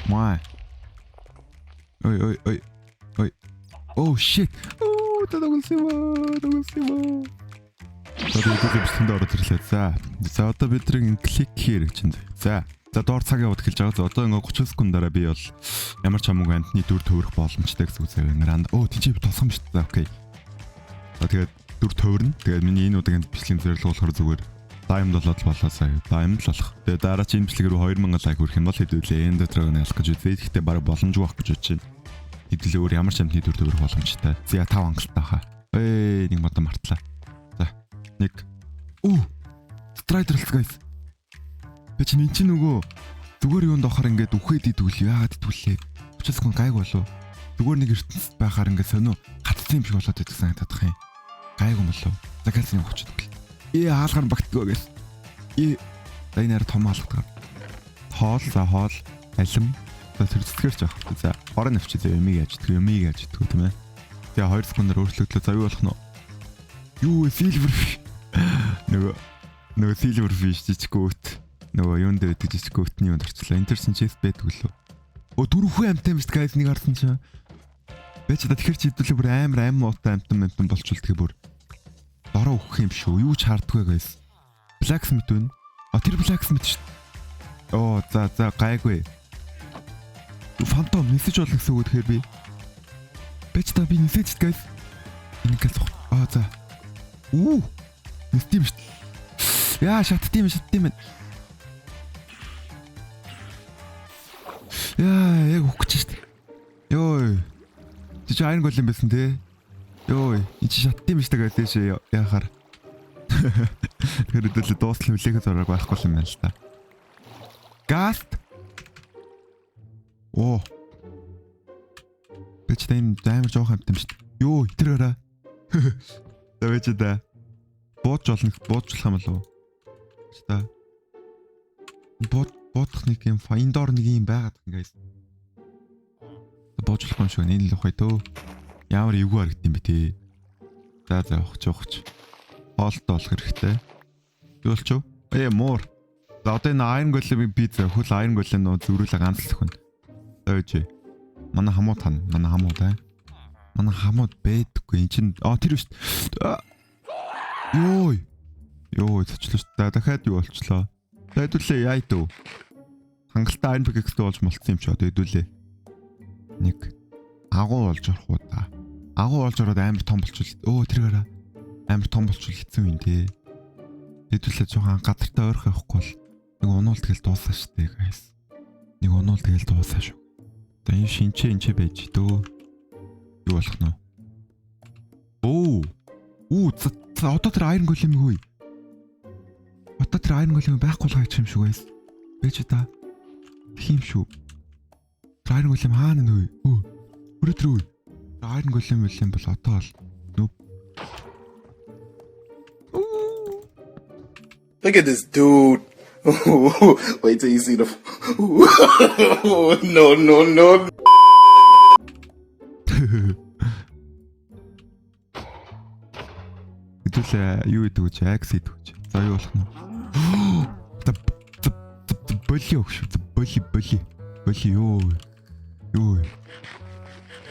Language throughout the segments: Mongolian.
Маа. Ой. Oh shit. Oh, тогсоо. Тэгээд бичлэгэнд ороод ирлээ. За одоо бид нэг клик here гэж байна. За доор цаг яваад эхэлж байгаа. За одоо ингээ 30 секундаараа би бол ямар ч хамаагүй амтны дүр төвөрөх боломжтой гэсэн үг заяа. Тийч тосгон биш та. Окей. За тэгээд дүр төвөрнө. Тэгээд миний энэ удаагийн бичлэгийн зорилго болохоор зүгээр Diamond болоо сая. Diamond болох. Тэгээд дараа чи энэ бичлэгээр 2000 лайк хүрэх юм бол хэдүүлээ энэ дотроо ялах гэж үзээ. Гэхдээ баг боломжгүй байх гэж бодож байна. Хэдүүлээ өөр ямар ч амтны дүр төвөрөх боломжтой. За 5 хангалттай хаа. Нэг модон мартлаа. Нэг Strider guys. Би чинь нөгөө зүгээр юунд авахаар ингээд үхээд идвэл яагаад идвүлээ. 30 секунд гайг болов. Зүгээр нэг ертөнцид байхаар ингээд сонио гатсан юм шиг болоод идэх санагдах юм. Гайг юм болов. Загаас нэг 30 идвэл. Хаалгаар багтгаа гэсэн. Дайнаар том хаалгадаг. Хоол, алим. За тэр зүтгэрч авах. За орон навч зөө юмыг яаж идэх тийм ээ. Тэгээ 2 секундаар өөрчлөгдлөө. За юу болох нь? Юу silver нөгөө silver fish жижиггүйт нөгөө юунд байдаг жижиггүйтний юунд орчлаа. Интерсэн чест байдаг лөө. Дөрвөн амтай юм шүү guys нэг харсан чинь. Бэж та тэгэхэр чи хэдүүлээ бүр амар муутай амтан болчихулдаг бүр. Дороо өгөх юм шүү. Юу ч хардггүй guys. Blacksmith вэ? Тэр blacksmith шүү. За гайгүй. Phantom нисэж болно гэсэн үг тэгэхээр би. Бэж та би нисэж guys. Ингээл за. Нисдэм шүү. Яа шатдим. Яа яг өгч шүү. Йой. Чи айрн гол юм байсан те. Йой. Чи шатдим шүү гэдэг дээш яахаар. Тэр өдөлөө дуусал хүлээхэд зорог байхгүй юм байна л та. Гаст. Бэж та энэ амар жоох амт юм шүү. Йоо тэр гараа. Тэвэж да. Бууж болох юм болов. Та. Боодох нэг юм индор нэг юм байгаад гайс. Бууж болох юм шиг энэ л ухай төө. Ямар эвгүй харагд юм бэ те. За ухч. Хоолтой болох хэрэгтэй. Юу болч юу? Муур. За одоо энэ Iron Golem-ийн пицца хөл Iron Golem нөө зүрүүлээ ганц л өхөн. Өөж. Манай хамуу тань. Манай хамуу байдаггүй. Энд чинь тэр биш. Йой цочлоо шүү. Дахиад юу болчлоо? Хэдүүлээ яа дөө. Хангалттай Iron Pickaxe болж молцсон юм чи одоо хэдүүлээ. Нэг агуу болж орох уу та. Агуу болж ороод амар том болчихвол тэр гараа. Амар том болчихвол хэцүү юм те. Хэдүүлээ жоохон гадартай ойрох явахгүй бол нэг унуул тэгэл дуусаа штэ guys. Шүү. За энэ шинчээ байж дөө. Юу болох нь? За одоо тэр Iron Golem хөөе. Одоо тэр Iron Golem байхгүй л гайчих юм шүү guys. Бэж та. Тхим шүү. Iron Golem хаана нөө? Өрөөдрөө. Iron Golem юм бол одоо л нөө. Look at this dude. Wait till you see the. No. Хэдүүлээ юу идэг вэ? Axe идэг вэ? За юу болох нь? Боли өгш. Боли юу.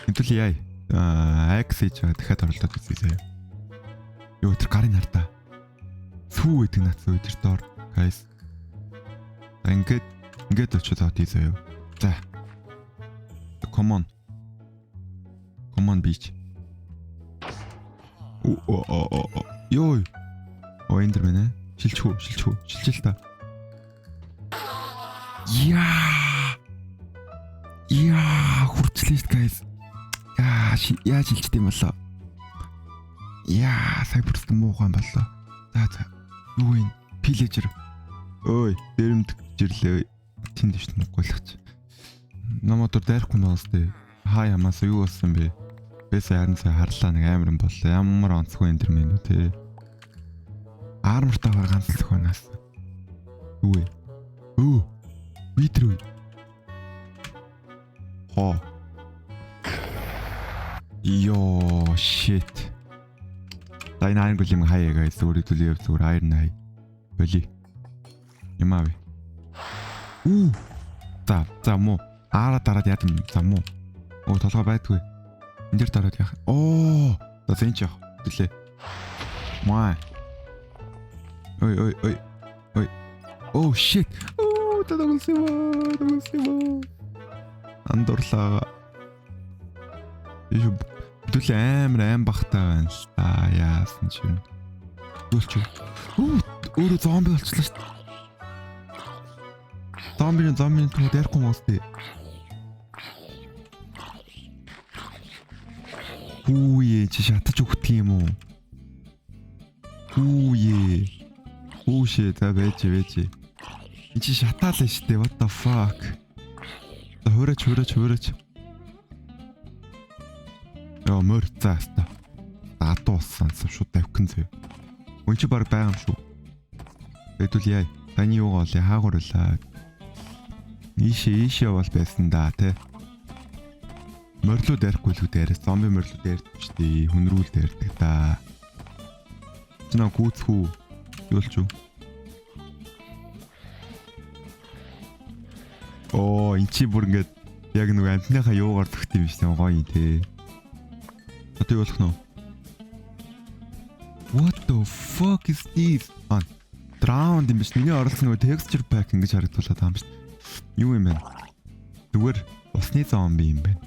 Хэдүүлээ яа. Axe хийж байгаа дахиад оролдоод үзье. Юу тэр гарын хартаа. Сүү идэг нац үү тэр доор. Guys. Ингээд очиж аваад ийзээ юу. За. Come on beach. Йой. Эндермэн ээ. Шилжил та. Яа, хурцлээ guys. Яаж шилждэг юм болоо. Cypress муухан болоо. За. Юу вэ? Pillager. Дэрэмд жирлээ. Тэнд дэвш муугайлгач. Наматор дайрахгүй маас дээ. Ямаас юу болсон бэ? Бэсээ харин харлаа нэг амар юм боллоо. Ямар онцгүй эндермэн үү те. Армортойгоор ганц л хөнөөс. Юу вэ? Битрүү. Shit. Iron Golem хаяа guys. Зүгээр төлөв зүгээр Iron хай. Боли. Ямаавь. За муу. дараад яа гэм зам уу? Оо толгой байдгүй. Энд дээр дараад яах? Оо. За зэн ч яах. Тэлээ. Маа. Ой. Oh shit. Оо тадагласива. Андурлаа. Юу дүүл аим бахтай байна л та. Яасан ч юм. Гүйлч. Өөрөө зомби болчихлоо шүү дээ. Зомбийн тууд ярихгүй моос дээ. Хүүе чи шатаж өгдөг юм уу? Хүүе. Хүүшээ за байж. Энд чи шатаалаа штэ. What the fuck? Хөрөөч. Яа мөр зааста. Адуу болсон шууд давхин зөө. Үн чи баг байгаа юм шүү. Тэгвэл яа. Таны юугаа олё хаагуурлаа. Ийшээ бол байсан да тий. Мөрлөө дайрахгүй л үдээрээс зомби мөрлөө дайрдаг штий. Хүнрүүл дайрдаг да. Чинаа гүцхүү. Юулч юу? Оо эн чи бүр ингээд яг нэг амтныхаа юугаар төгт юм шиг гоё юм тий. Одоо юу болох нь? What the fuck is this? Drowned юм биш. Миний оролцсон нөгөө texture pack ингэж харагдуулаад байгаа юм биш. Юу юм бэ? Зүгээр усны зомби юм байна.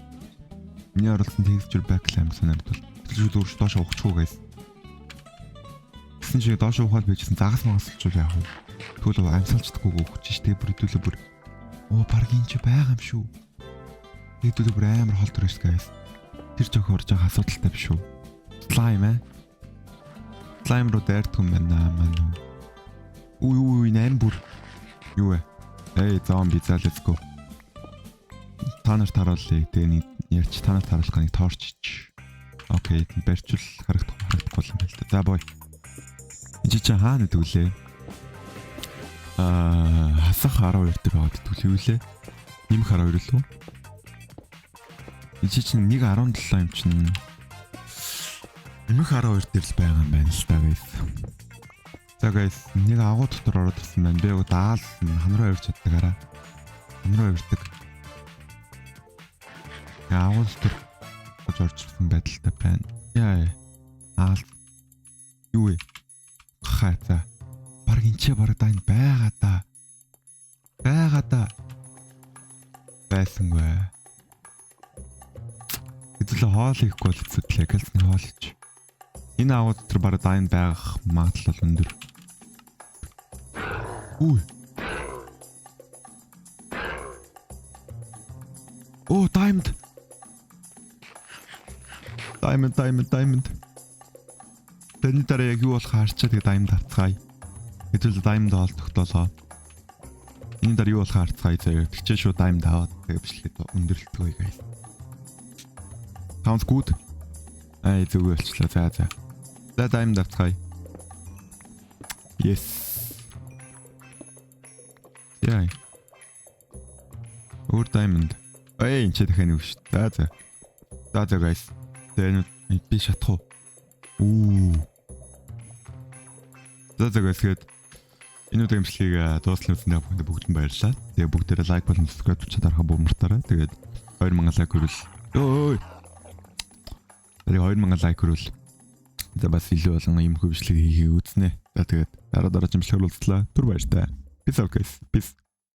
Миний оролцсон texture pack л амар санагдвал. Тэгэл дөрөж доош ухчихгүй guys. Гэсэн чи доош ухаад байжсэн загас магасч яах вэ? Тэгвэл амьсгалцдаггүй өгч штэ бүр хэдүүлээ бүр. Оо паргийн чи байгаа юм шүү. Хэдүүлээ бүр амар хол төрөөс guys. Тэр ч охорж байгаа асуудалтай биш үү? Slime Slime руу дайрдаг юм байна маа. Үй нэн бүр. Юу вэ? Эй зомби за let's go. Та нарт харуулъя. Тэгээ яг ч та нарт харуулах нэг торч ич. Окей, барьчул харагдахгүй юм байна л да. За бой. Энд чи хаана дүүлээ? Хасах 12 дээр аваад дүүлээ. Нимх 12 лөө. Энд чи 1.17 юм чинь. Нимх 12 дээр л байгаа юм байна л да guys. За guys, нэг агуу дотор ороод ирсэн байна. Би яг даал ханруу авирч чаддагаараа. Ханруу авирдаг. Агуу дотор орж ирсэн байдалтай байна. Яа. Юу вэ? За. Бараг энэ ч бараг дайнд байгаа да. Байсангүй. Хэдүүлээ хоол хийхгүй бол хэцүүдлээ. Гэлцний хоол хийж. Энэ агуу дотор бараг дайнд байх магадлал өндөр. Үй. Оо, diamond. Таны дараа яг юу болох харчаа тэгээ diamond авцгаая. Хэдүүл diamond олдогдолоо. Энэ дараа юу болох харцгаая заяа. Тэгчээ шүү diamond аваад тэгээ бичлээд өндөрлөлтгөө guys. Sounds good. Зүгээр болчлаа. За. За diamond авцгаая. Yes. Яа. Өөр diamond. Энэ ч дахиад нэг шүү. За guys. Тэгээ би шатах уу. За guys гээд энэ удаагийн имслийг дуусны үсэндээ бүгд баярлалаа. Тэгээ бүгдээрээ лайк болон subscribe хийгээд дарахаа бөмбөртөөрэй. Тэгээд 2000 лайк хүрвэл. Тэгээ 2000 лайк хүрвэл. За бас илүү болон юм хөвшлэг хийхийг үзнэ. За тэгээд дараа жимслэг уулзлаа. Түр баяр таа. Peace out guys. Peace.